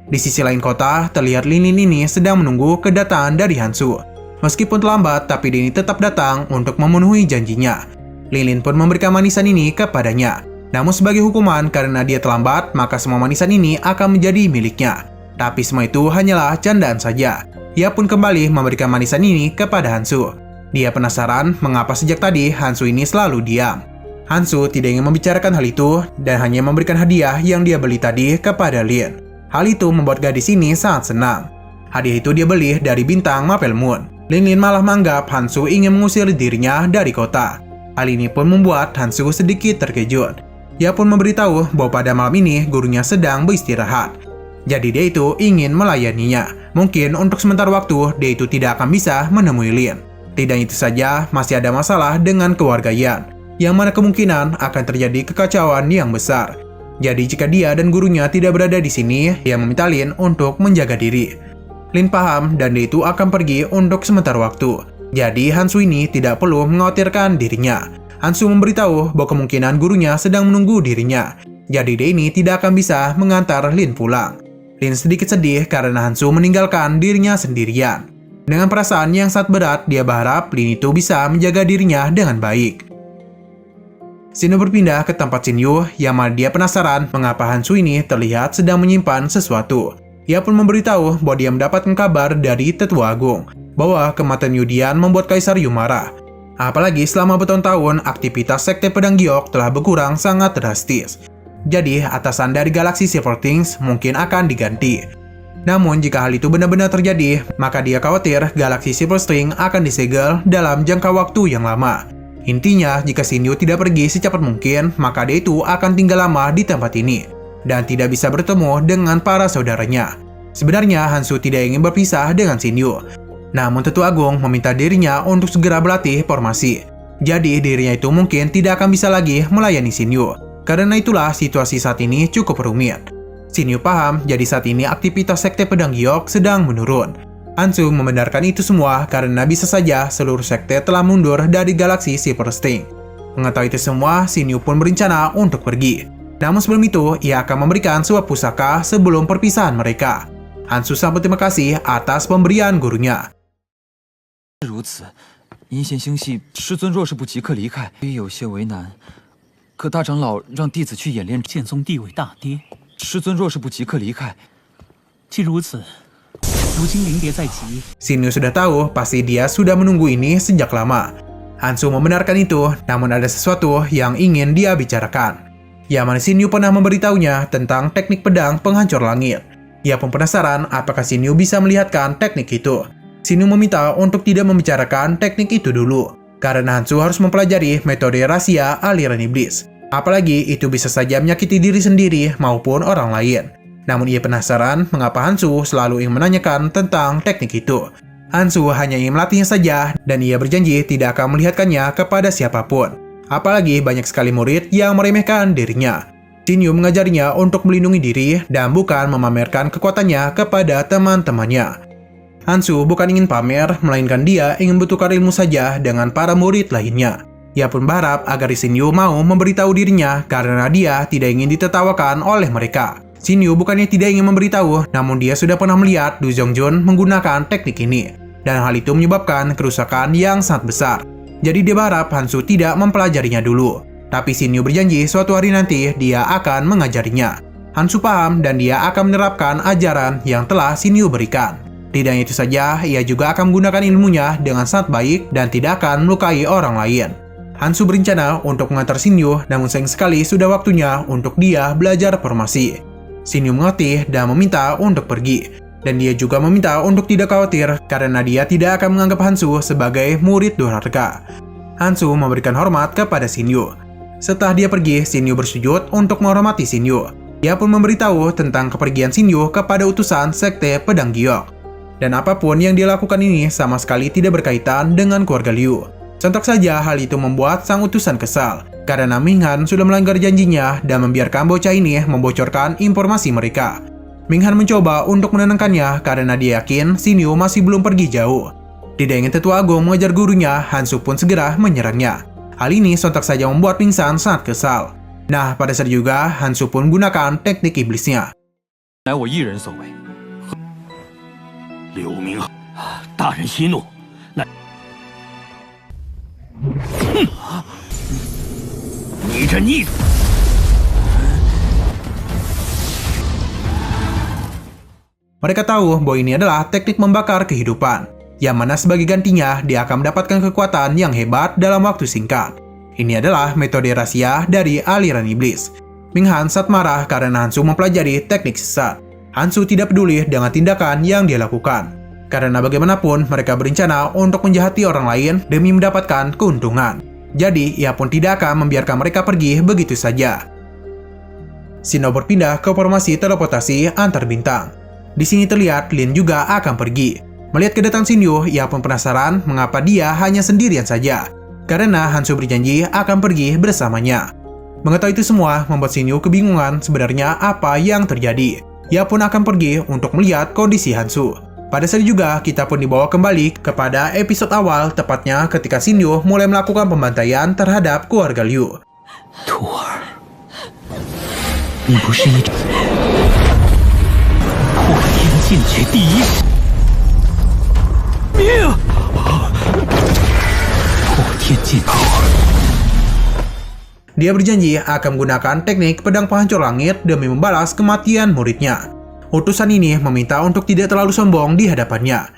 Di sisi lain kota, terlihat Lin Lin ini sedang menunggu kedatangan dari Hansu. Meskipun terlambat, tapi Denny tetap datang untuk memenuhi janjinya. Lin Lin pun memberikan manisan ini kepadanya. Namun sebagai hukuman karena dia terlambat, maka semua manisan ini akan menjadi miliknya. Tapi semua itu hanyalah candaan saja. Ia pun kembali memberikan manisan ini kepada Hansu. Dia penasaran mengapa sejak tadi Hansu ini selalu diam. Hansu tidak ingin membicarakan hal itu dan hanya memberikan hadiah yang dia beli tadi kepada Lin. Hal itu membuat gadis ini sangat senang. Hadiah itu dia beli dari bintang Mapel Moon. Lin Lin malah menganggap Hansu ingin mengusir dirinya dari kota. Hal ini pun membuat Hansu sedikit terkejut. Ia pun memberitahu bahwa pada malam ini gurunya sedang beristirahat. Jadi dia itu ingin melayaninya. Mungkin untuk sementara waktu dia itu tidak akan bisa menemui Lin. Tidak itu saja, masih ada masalah dengan keluarga Yan, yang mana kemungkinan akan terjadi kekacauan yang besar. Jadi jika dia dan gurunya tidak berada di sini, ia meminta Lin untuk menjaga diri. Lin paham dan dia itu akan pergi untuk sementara waktu. Jadi Hansu ini tidak perlu mengkhawatirkan dirinya. Hansu memberitahu bahwa kemungkinan gurunya sedang menunggu dirinya. Jadi dia ini tidak akan bisa mengantar Lin pulang. Lin sedikit sedih karena Hansu meninggalkan dirinya sendirian. Dengan perasaan yang sangat berat, dia berharap Lin itu bisa menjaga dirinya dengan baik. Xin Yu berpindah ke tempat Xin Yu, yang mana dia penasaran mengapa Hansu ini terlihat sedang menyimpan sesuatu. Ia pun memberitahu bahwa dia mendapatkan kabar dari Tetua Agung bahwa kematian Yudian membuat Kaisar Yu marah. Apalagi selama bertahun-tahun aktivitas Sekte Pedang Giok telah berkurang sangat drastis. Jadi atasan dari galaksi Silver Things mungkin akan diganti. Namun jika hal itu benar-benar terjadi, maka dia khawatir galaksi Silver String akan disegel dalam jangka waktu yang lama. Intinya, jika Xin Yu tidak pergi secepat mungkin, maka dia itu akan tinggal lama di tempat ini dan tidak bisa bertemu dengan para saudaranya. Sebenarnya Hansu tidak ingin berpisah dengan Xin Yu. Namun Tetua Agung meminta dirinya untuk segera berlatih formasi. Jadi dirinya itu mungkin tidak akan bisa lagi melayani Xin Yu. Karena itulah situasi saat ini cukup rumit. Xin Yu paham, jadi saat ini aktivitas Sekte Pedang Giok sedang menurun. Hansu membenarkan itu semua karena bisa saja seluruh sekte telah mundur dari galaksi Silver String. Mengetahui itu semua, Xin Yu pun berencana untuk pergi. Namun sebelum itu, ia akan memberikan sebuah pusaka sebelum perpisahan mereka. Hansu sangat berterima kasih atas pemberian gurunya. 如此，阴线星系师尊若是不即刻离开，也有些为难。可大长老让弟子去演练剑宗地位大跌，师尊若是不即刻离开，既如此，如今临别在即。Xin Yu sudah tahu pasti dia sudah menunggu ini sejak lama. Hansu membenarkan itu, namun ada sesuatu yang ingin dia bicarakan. Yang mana Xin Yu pernah memberitahunya tentang teknik pedang penghancur langit. Ia pun penasaran apakah Xin Yu bisa melihatkan teknik itu. Xin Yu meminta untuk tidak membicarakan teknik itu dulu, karena Hansu harus mempelajari metode rahasia aliran iblis. Apalagi itu bisa saja menyakiti diri sendiri maupun orang lain. Namun ia penasaran mengapa Hansu selalu ingin menanyakan tentang teknik itu. Hansu hanya ingin melatihnya saja dan ia berjanji tidak akan melihatkannya kepada siapapun. Apalagi banyak sekali murid yang meremehkan dirinya. Xin Yu mengajarinya untuk melindungi diri dan bukan memamerkan kekuatannya kepada teman-temannya. Hansu bukan ingin pamer, melainkan dia ingin bertukar ilmu saja dengan para murid lainnya. Ia pun berharap agar Xin Yu mau memberitahu dirinya karena dia tidak ingin ditertawakan oleh mereka. Xin Yu bukannya tidak ingin memberitahu, namun dia sudah pernah melihat Du Zongjun menggunakan teknik ini. Dan hal itu menyebabkan kerusakan yang sangat besar. Jadi dia berharap Hansu tidak mempelajarinya dulu. Tapi Xin Yu berjanji suatu hari nanti dia akan mengajarinya. Hansu paham dan dia akan menerapkan ajaran yang telah Xin Yu berikan. Tidak hanya itu saja, ia juga akan menggunakan ilmunya dengan sangat baik dan tidak akan melukai orang lain. Hansu berencana untuk mengantar Xin Yu, namun sayang sekali sudah waktunya untuk dia belajar formasi. Xin Yu mengerti dan meminta untuk pergi. Dan dia juga meminta untuk tidak khawatir karena dia tidak akan menganggap Hansu sebagai murid durhaka. Hansu memberikan hormat kepada Xin Yu. Setelah dia pergi, Xin Yu bersujud untuk menghormati Xin Yu. Dia pun memberitahu tentang kepergian Xin Yu kepada utusan Sekte Pedang Giok. Dan apapun yang dia lakukan ini sama sekali tidak berkaitan dengan keluarga Liu. Sontak saja hal itu membuat sang utusan kesal, karena Ming Han sudah melanggar janjinya dan membiarkan bocah ini membocorkan informasi mereka. Ming Han mencoba untuk menenangkannya karena dia yakin Xin Yu masih belum pergi jauh. Tidak ingin tetua agung mengejar gurunya, Hansu pun segera menyerangnya. Hal ini sontak saja membuat Ming Han sangat kesal. Nah, pada saat juga Hansu pun menggunakan teknik iblisnya. 乃我一人所为。刘明浩，大人息怒，乃你这逆子！ Mereka tahu bahwa ini adalah teknik membakar kehidupan, yang mana sebagai gantinya dia akan mendapatkan kekuatan yang hebat dalam waktu singkat. Ini adalah metode rahasia dari aliran iblis. Ming Han sangat marah karena Hansu mempelajari teknik sesat. Hansu tidak peduli dengan tindakan yang dia lakukan, karena bagaimanapun mereka berencana untuk menjahati orang lain demi mendapatkan keuntungan. Jadi ia pun tidak akan membiarkan mereka pergi begitu saja. Sino berpindah ke formasi teleportasi antar bintang. Di sini terlihat Lin juga akan pergi. Melihat kedatangan Xin Yu, ia pun penasaran mengapa dia hanya sendirian saja. Karena Hansu berjanji akan pergi bersamanya. Mengetahui itu semua membuat Xin Yu kebingungan sebenarnya apa yang terjadi. Ia pun akan pergi untuk melihat kondisi Hansu. Pada saat juga kita pun dibawa kembali kepada episode awal, tepatnya ketika Xin Yu mulai melakukan pembantaian terhadap keluarga Liu. 徒儿，你不是一直破天剑诀第一命？破天剑诀。 Dia berjanji akan menggunakan teknik pedang penghancur langit demi membalas kematian muridnya. Utusan ini meminta untuk tidak terlalu sombong di hadapannya.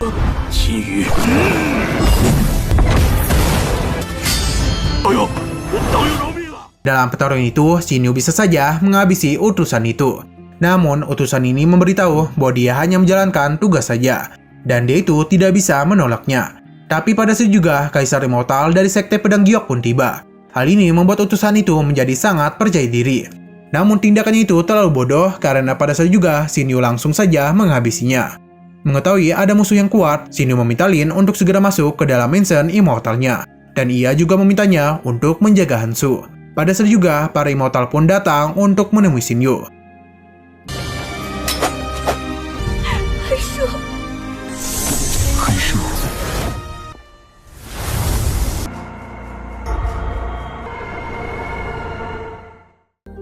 Dalam pertarungan itu, Xin Yu bisa saja menghabisi utusan itu. Namun, utusan ini memberitahu bahwa dia hanya menjalankan tugas saja, dan dia itu tidak bisa menolaknya. Tapi pada saat juga, Kaisar Immortal dari Sekte Pedang Giok pun tiba. Hal ini membuat utusan itu menjadi sangat percaya diri. Namun tindakannya itu terlalu bodoh karena pada saat juga Xin Yu langsung saja menghabisinya. Mengetahui ada musuh yang kuat, Xin Yu meminta Lin untuk segera masuk ke dalam mansion Immortalnya. Dan ia juga memintanya untuk menjaga Hansu. Pada saat juga, para Immortal pun datang untuk menemui Xin Yu. Hansu.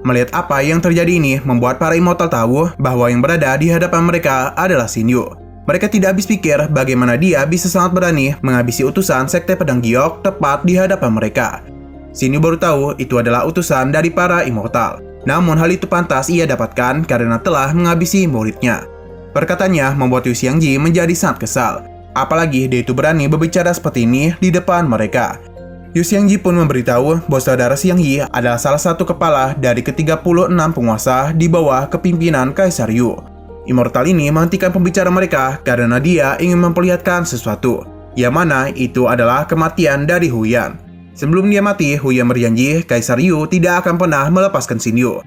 Melihat apa yang terjadi ini membuat para Immortal tahu bahwa yang berada di hadapan mereka adalah Xin Yu. Mereka tidak habis pikir bagaimana dia bisa sangat berani menghabisi utusan Sekte Pedang Giok tepat di hadapan mereka. Xin Yu baru tahu itu adalah utusan dari para Immortal. Namun hal itu pantas ia dapatkan karena telah menghabisi muridnya. Perkataannya membuat Yu Xiangji menjadi sangat kesal. Apalagi dia itu berani berbicara seperti ini di depan mereka. Yu Xiangji pun memberitahu bahwa saudara Xiangyi adalah salah satu kepala dari ke-36 penguasa di bawah kepimpinan Kaisar Yu. Immortal ini menghentikan pembicara mereka karena dia ingin memperlihatkan sesuatu, yang mana itu adalah kematian dari Huyan. Sebelum dia mati, Huyan berjanji Kaisar Yu tidak akan pernah melepaskan Xin Yu.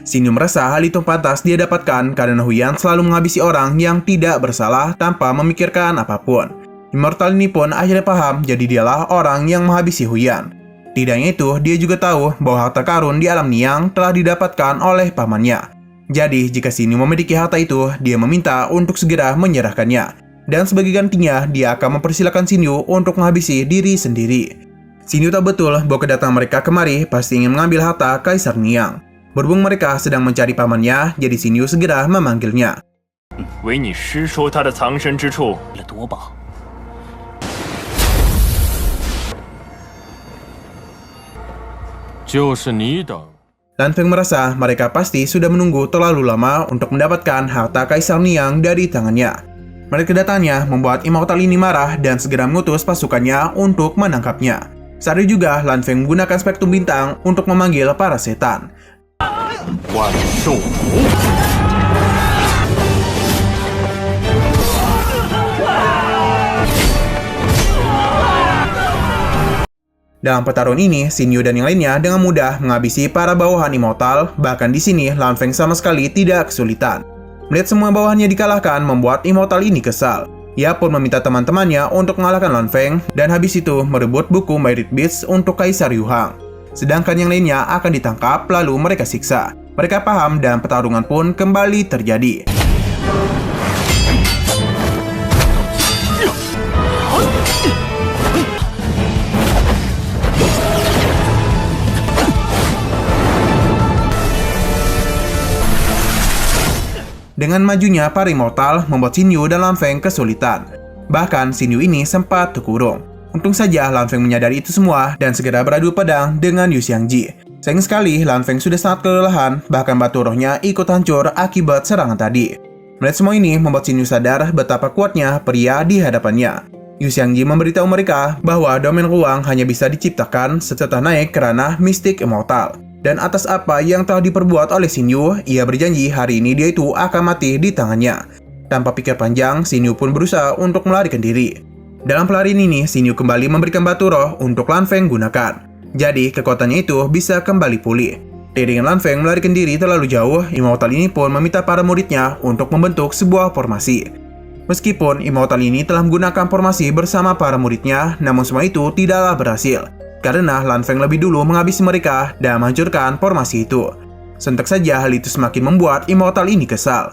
Xin Yu merasa hal itu pantas dia dapatkan karena Huyan selalu menghabisi orang yang tidak bersalah tanpa memikirkan apapun. Immortal ini pun akhirnya paham jadi dialah orang yang menghabisi Huyan. Tidak hanya itu, dia juga tahu bahwa harta karun di alam Niang telah didapatkan oleh pamannya. Jadi, jika Xinyu memiliki harta itu, dia meminta untuk segera menyerahkannya. Dan sebagai gantinya, dia akan mempersilahkan Xinyu untuk menghabisi diri sendiri. Xinyu tahu betul bahwa kedatangan mereka kemari pasti ingin mengambil harta Kaisar Niang. Berhubung mereka sedang mencari pamannya, jadi Xinyu segera memanggilnya. 为你师说他的藏身之处。 为了夺宝， 就是你等。 Lan Feng merasa mereka pasti sudah menunggu terlalu lama untuk mendapatkan harta Kaisar Niang dari tangannya. Mereka kedatangannya membuat Immortal ini marah dan segera mengutus pasukannya untuk menangkapnya. Saat itu juga Lan Feng menggunakan spektrum bintang untuk memanggil para setan. 万兽谋。 Dalam pertarungan ini, Xinyu dan yang lainnya dengan mudah menghabisi para bawahan Immortal, bahkan di sini Lan Feng sama sekali tidak kesulitan. Melihat semua bawahannya dikalahkan membuat Immortal ini kesal. Ia pun meminta teman-temannya untuk mengalahkan Lan Feng dan habis itu merebut buku Merit Beasts untuk Kaisar Yu Hang. Sedangkan yang lainnya akan ditangkap lalu mereka siksa. Mereka paham dan pertarungan pun kembali terjadi. Dengan majunya para Immortal membuat Xinyu dan Lan Feng kesulitan. Bahkan Xinyu ini sempat terkurung. Untung saja Lan Feng menyadari itu semua dan segera beradu pedang dengan Yu Xiangji. Sayang sekali Lan Feng sudah sangat kelelahan, bahkan batu rohnya ikut hancur akibat serangan tadi. Melihat semua ini membuat Xinyu sadar betapa kuatnya pria di hadapannya. Yu Xiangji memberitahu mereka bahwa domain ruang hanya bisa diciptakan setelah naik ke ranah mistik Immortal. Dan atas apa yang telah diperbuat oleh Xinyu, ia berjanji hari ini dia itu akan mati di tangannya. Tanpa pikir panjang, Xinyu pun berusaha untuk melarikan diri. Dalam pelarian ini, Xinyu kembali memberikan batu roh untuk Lan Feng gunakan. Jadi, kekuatannya itu bisa kembali pulih. Dengan Lan Feng melarikan diri terlalu jauh, Immortal ini pun meminta para muridnya untuk membentuk sebuah formasi. Meskipun Immortal ini telah menggunakan formasi bersama para muridnya, namun semua itu tidaklah berhasil. Karena Lan Feng lebih dulu menghabisi mereka dan menghancurkan formasi itu. Sontak saja hal itu semakin membuat Immortal ini kesal.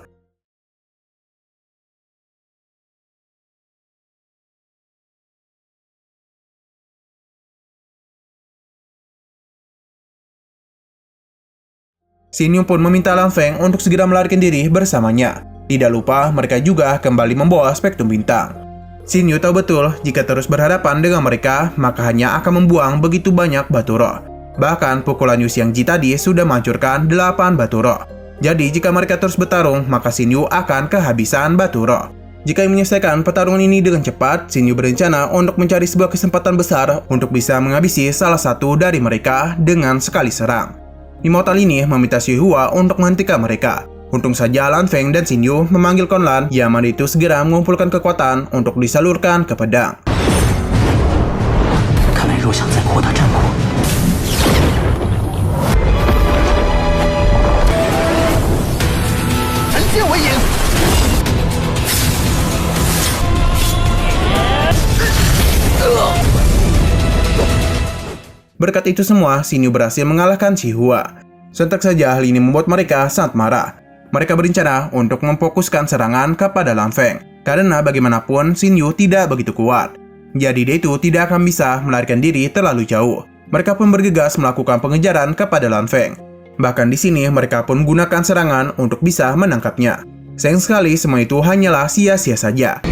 Xinyu pun meminta Lan Feng untuk segera melarikan diri bersamanya. Tidak lupa mereka juga kembali membawa spektrum bintang. Xinyu tahu betul jika terus berhadapan dengan mereka, maka hanya akan membuang begitu banyak batu roh. Bahkan pukulan Yu Xiangji tadi sudah menghancurkan 8 batu roh. Jadi jika mereka terus bertarung, maka Xinyu akan kehabisan batu roh. Jika ingin menyelesaikan pertarungan ini dengan cepat, Xinyu berencana untuk mencari sebuah kesempatan besar untuk bisa menghabisi salah satu dari mereka dengan sekali serang. Immortal ini meminta Xue Hua untuk menghentikan mereka. Untung saja Lan Feng dan Xinyu memanggil Kunlan yang mana itu segera mengumpulkan kekuatan untuk disalurkan ke pedang. Berkat itu semua, Xinyu berhasil mengalahkan Xue Hua. Sontak saja hal ini membuat mereka sangat marah. Mereka berencana untuk memfokuskan serangan kepada Lan Feng, karena bagaimanapun Xinyu tidak begitu kuat. Jadi dia itu tidak akan bisa melarikan diri terlalu jauh. Mereka pun bergegas melakukan pengejaran kepada Lan Feng. Bahkan di sini mereka pun menggunakan serangan untuk bisa menangkapnya. Sayang sekali semua itu hanyalah sia-sia saja.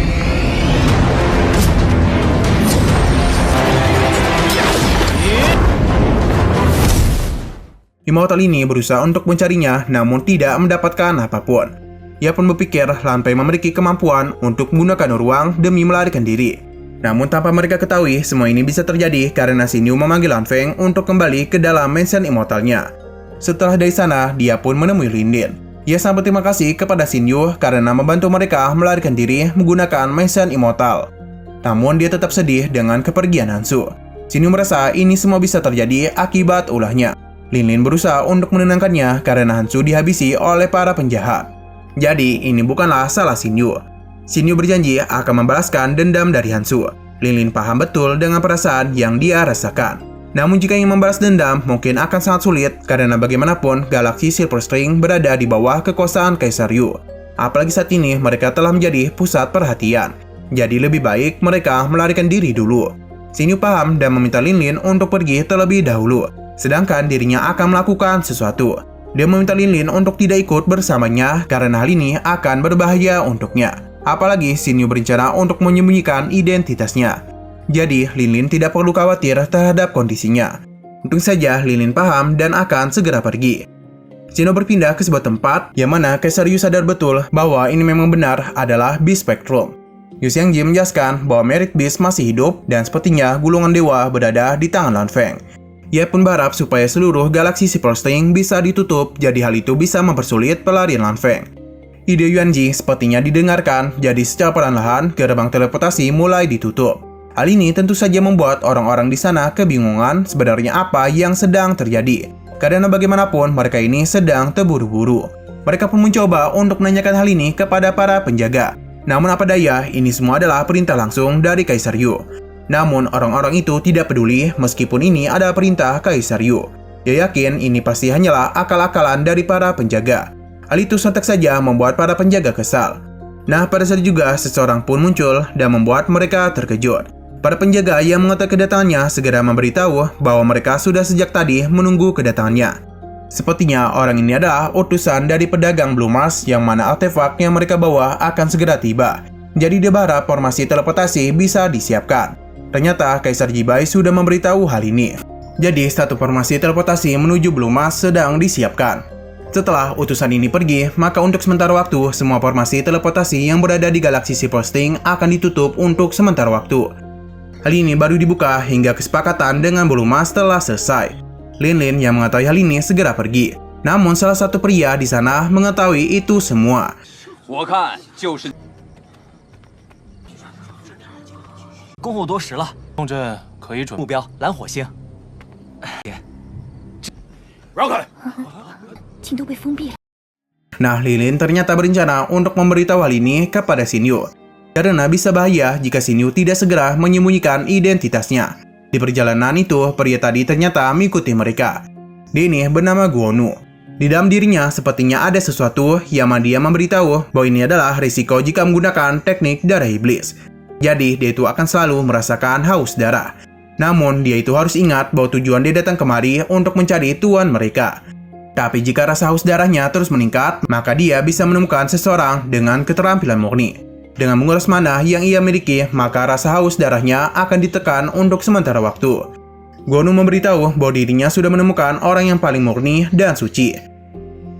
Immortal ini berusaha untuk mencarinya namun tidak mendapatkan apapun. Ia pun berpikir Lan Feng memiliki kemampuan untuk menggunakan ruang demi melarikan diri. Namun tanpa mereka ketahui, semua ini bisa terjadi karena Xinyu memanggil Lan Feng untuk kembali ke dalam mansion Immortalnya. Setelah dari sana, dia pun menemui Lin Lin. Ia sangat berterima kasih kepada Xinyu karena membantu mereka melarikan diri menggunakan mansion Immortal. Namun dia tetap sedih dengan kepergian Hansu. Xinyu merasa ini semua bisa terjadi akibat ulahnya. Lin Lin berusaha untuk menenangkannya karena Hansu dihabisi oleh para penjahat. Jadi, ini bukanlah salah Xinyu. Xinyu berjanji akan membalaskan dendam dari Hansu. Lin Lin paham betul dengan perasaan yang dia rasakan. Namun jika ingin membalas dendam, mungkin akan sangat sulit karena bagaimanapun galaksi Silver String berada di bawah kekuasaan Kaisar Yu. Apalagi saat ini mereka telah menjadi pusat perhatian. Jadi lebih baik mereka melarikan diri dulu. Xin Yu paham dan meminta Lin Lin untuk pergi terlebih dahulu, sedangkan dirinya akan melakukan sesuatu. Dia meminta Lin Lin untuk tidak ikut bersamanya karena hal ini akan berbahaya untuknya. Apalagi Xin Yu berencana untuk menyembunyikan identitasnya. Jadi, Lin Lin tidak perlu khawatir terhadap kondisinya. Untung saja Lin Lin paham dan akan segera pergi. Xin Yu berpindah ke sebuah tempat yang mana Kaisar Yu sadar betul bahwa ini memang benar adalah Beast Spectrum. Yu Xiangji menjelaskan bahwa Merit Beast masih hidup dan sepertinya gulungan dewa berada di tangan Lan Feng. Ia pun berharap supaya seluruh galaksi Silver String bisa ditutup, jadi hal itu bisa mempersulit pelarian Lan Feng. Ide Yuanji sepertinya didengarkan, jadi secara perlahan gerbang teleportasi mulai ditutup. Hal ini tentu saja membuat orang-orang di sana kebingungan sebenarnya apa yang sedang terjadi. Karena bagaimanapun mereka ini sedang terburu-buru. Mereka pun mencoba untuk menanyakan hal ini kepada para penjaga. Namun apa daya, ini semua adalah perintah langsung dari Kaisar Yu. Namun orang-orang itu tidak peduli meskipun ini ada perintah Kaisar Yu. Dia yakin ini pasti hanyalah akal-akalan dari para penjaga. Hal itu sontak saja membuat para penjaga kesal. Nah, pada saat juga seseorang pun muncul dan membuat mereka terkejut. Para penjaga yang mengetahui kedatangannya segera memberitahu bahwa mereka sudah sejak tadi menunggu kedatangannya. Sepertinya orang ini adalah utusan dari pedagang Blue Mars yang mana artefak yang mereka bawa akan segera tiba. Jadi dia berharap formasi teleportasi bisa disiapkan. Ternyata Kaisar Jibai sudah memberitahu hal ini. Jadi satu formasi teleportasi menuju Blue Mars sedang disiapkan. Setelah utusan ini pergi, maka untuk sementara waktu semua formasi teleportasi yang berada di galaksi Silver String akan ditutup untuk sementara waktu. Hal ini baru dibuka hingga kesepakatan dengan Blue Mars telah selesai. Lin Lin yang mengetahui hal ini segera pergi. Namun salah satu pria di sana mengetahui itu semua. Nah, Lin Lin ternyata berencana untuk memberitahu hal ini kepada Xin Yu. Karena bisa bahaya jika Xin Yu tidak segera menyembunyikan identitasnya. Di perjalanan itu, pria tadi ternyata mengikuti mereka. Dia ini bernama Guonu. Di dalam dirinya sepertinya ada sesuatu yang dia memberitahu bahwa ini adalah risiko jika menggunakan teknik darah iblis. Jadi, dia itu akan selalu merasakan haus darah. Namun, dia itu harus ingat bahwa tujuan dia datang kemari untuk mencari tuan mereka. Tapi jika rasa haus darahnya terus meningkat, maka dia bisa menemukan seseorang dengan keterampilan murni. Dengan menguras mana yang ia miliki, maka rasa haus darahnya akan ditekan untuk sementara waktu. Guonu memberitahu bahwa dirinya sudah menemukan orang yang paling murni dan suci.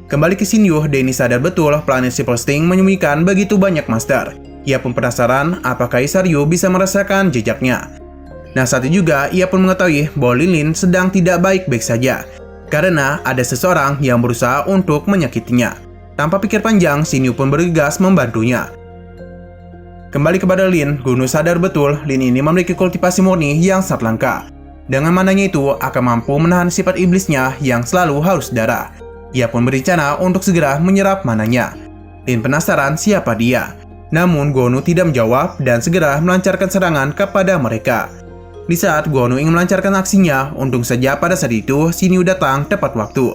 Kembali ke Xin Yu, Denny sadar betul planet Silver String menyembunyikan begitu banyak master. Ia pun penasaran apakah Kaisar Yu bisa merasakan jejaknya. Nah, saat itu juga ia pun mengetahui bahwa Lin Lin sedang tidak baik-baik saja. Karena ada seseorang yang berusaha untuk menyakitinya. Tanpa pikir panjang, Xin Yu pun bergegas membantunya. Kembali kepada Lin, Guonu sadar betul Lin ini memiliki kultivasi murni yang sangat langka. Dengan mananya itu akan mampu menahan sifat iblisnya yang selalu haus darah. Ia pun berencana untuk segera menyerap mananya. Lin penasaran siapa dia. Namun Guonu tidak menjawab dan segera melancarkan serangan kepada mereka. Di saat Guonu ingin melancarkan aksinya, untung saja pada saat itu Xin Yu datang tepat waktu.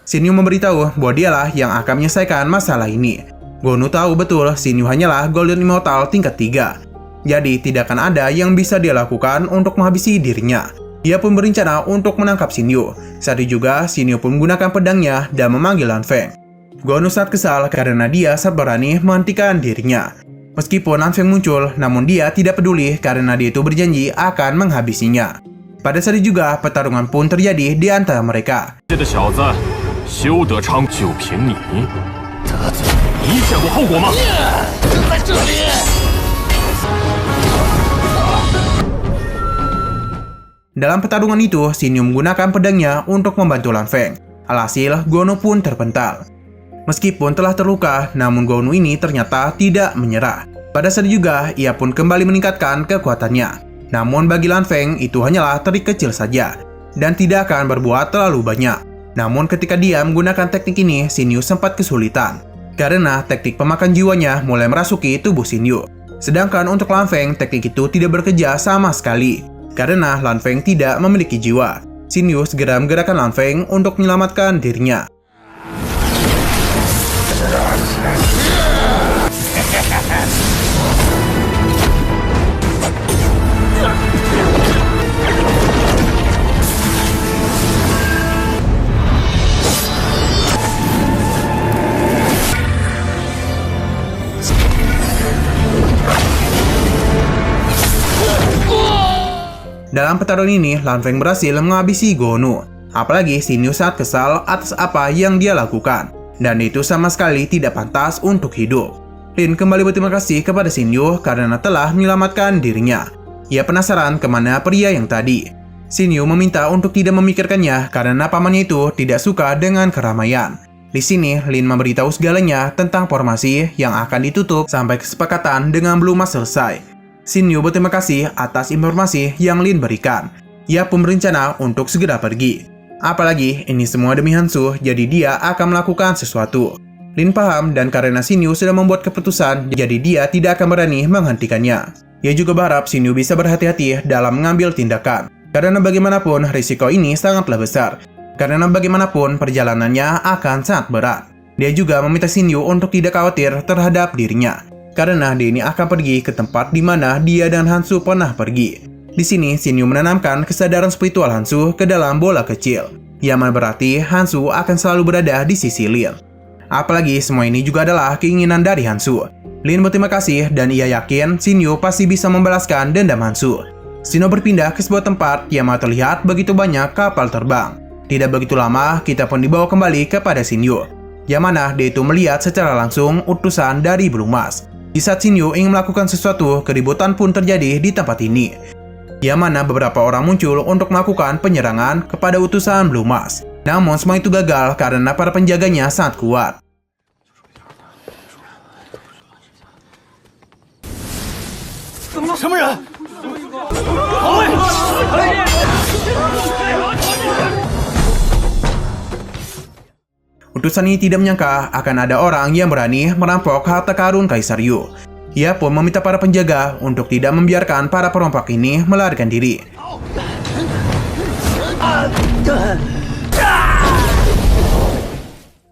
Xin Yu memberitahu bahwa dialah yang akan menyelesaikan masalah ini. Guonu tahu betul Xin Yu hanyalah Golden Immortal tingkat 3. Jadi tidak akan ada yang bisa dia lakukan untuk menghabisi dirinya. Ia pun berencana untuk menangkap Xin Yu. Saat itu juga Xin Yu pun menggunakan pedangnya dan memanggil Lan Feng. Guonu sangat kesal karena dia sangat berani menghentikan dirinya. Meskipun Lan Feng muncul, namun dia tidak peduli karena dia itu berjanji akan menghabisinya. Pada saat itu juga pertarungan pun terjadi di antara mereka. Dalam pertarungan itu, Xin Yu menggunakan pedangnya untuk membantu Lan Feng. Alhasil, Guonu pun terpental. Meskipun telah terluka, namun Guonu ini ternyata tidak menyerah. Pada saat juga, ia pun kembali meningkatkan kekuatannya. Namun bagi Lan Feng, itu hanyalah trik kecil saja, dan tidak akan berbuat terlalu banyak. Namun ketika dia menggunakan teknik ini, Shin Yu sempat kesulitan. Karena teknik pemakan jiwanya mulai merasuki tubuh Shin Yu. Sedangkan untuk Lan Feng, teknik itu tidak bekerja sama sekali. Karena Lan Feng tidak memiliki jiwa. Shin Yu segera menggerakkan Lan Feng untuk menyelamatkan dirinya. Dalam pertarungan ini, Lan Feng berhasil menghabisi Gonu. Apalagi Shin Yu sangat kesal atas apa yang dia lakukan. Dan itu sama sekali tidak pantas untuk hidup. Lin kembali berterima kasih kepada Shin Yu karena telah menyelamatkan dirinya. Ia penasaran kemana pria yang tadi. Shin Yu meminta untuk tidak memikirkannya karena pamannya itu tidak suka dengan keramaian. Di sini, Lin memberitahu segalanya tentang formasi yang akan ditutup sampai kesepakatan dengan Blue Mask selesai. Shin Yu berterima kasih atas informasi yang Lin berikan. Ia pun berencana untuk segera pergi. Apalagi ini semua demi Hansu, jadi dia akan melakukan sesuatu. Lin paham dan karena Shin Yu sudah membuat keputusan, jadi dia tidak akan berani menghentikannya. Ia juga berharap Shin Yu bisa berhati-hati dalam mengambil tindakan. Karena bagaimanapun risiko ini sangatlah besar. Karena bagaimanapun perjalanannya akan sangat berat. Dia juga meminta Shin Yu untuk tidak khawatir terhadap dirinya. Karena dia ini akan pergi ke tempat di mana dia dan Hansu pernah pergi. Di sini, Shin Yu menanamkan kesadaran spiritual Hansu ke dalam bola kecil. Yang mana berarti Hansu akan selalu berada di sisi Lin. Apalagi semua ini juga adalah keinginan dari Hansu. Lin berterima kasih dan ia yakin Shin Yu pasti bisa membalaskan dendam Hansu. Shin Yu berpindah ke sebuah tempat yang mana terlihat begitu banyak kapal terbang. Tidak begitu lama, kita pun dibawa kembali kepada Shin Yu. Yang mana dia itu melihat secara langsung utusan dari Blue Mask. Di saat Shin Yu ingin melakukan sesuatu, keributan pun terjadi di tempat ini. Yang mana beberapa orang muncul untuk melakukan penyerangan kepada utusan Blue Mask. Namun semua itu gagal karena para penjaganya sangat kuat. Utusan ini tidak menyangka akan ada orang yang berani merampok harta karun Kaisar Yu. Ia pun meminta para penjaga untuk tidak membiarkan para perampok ini melarikan diri.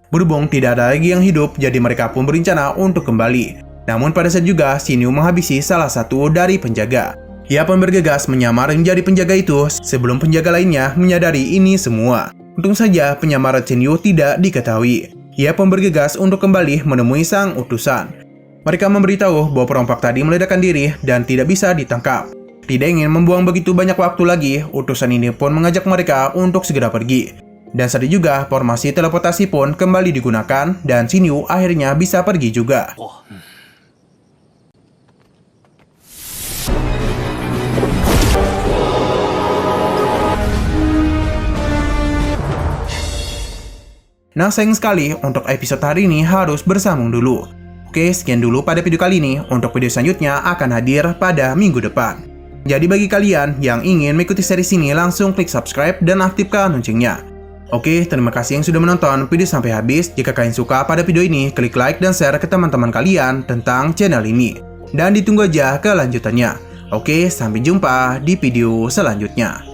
Berhubung tidak ada lagi yang hidup, jadi mereka pun berencana untuk kembali. Namun pada saat juga Shin Yu menghabisi salah satu dari penjaga. Ia pun bergegas menyamar menjadi penjaga itu sebelum penjaga lainnya menyadari ini semua. Untung saja penyamaran Shin Yu tidak diketahui. Ia pun bergegas untuk kembali menemui sang utusan. Mereka memberitahu bahwa perampok tadi meledakkan diri dan tidak bisa ditangkap. Tidak ingin membuang begitu banyak waktu lagi, utusan ini pun mengajak mereka untuk segera pergi. Dan saat itu juga formasi teleportasi pun kembali digunakan dan Shin Yu akhirnya bisa pergi juga. Nah, sayang sekali untuk episode hari ini harus bersambung dulu. Oke, sekian dulu pada video kali ini. Untuk video selanjutnya akan hadir pada minggu depan. Jadi bagi kalian yang ingin mengikuti series ini, langsung klik subscribe dan aktifkan loncengnya. Oke, terima kasih yang sudah menonton video sampai habis. Jika kalian suka pada video ini, klik like dan share ke teman-teman kalian tentang channel ini. Dan ditunggu aja kelanjutannya. Oke, sampai jumpa di video selanjutnya.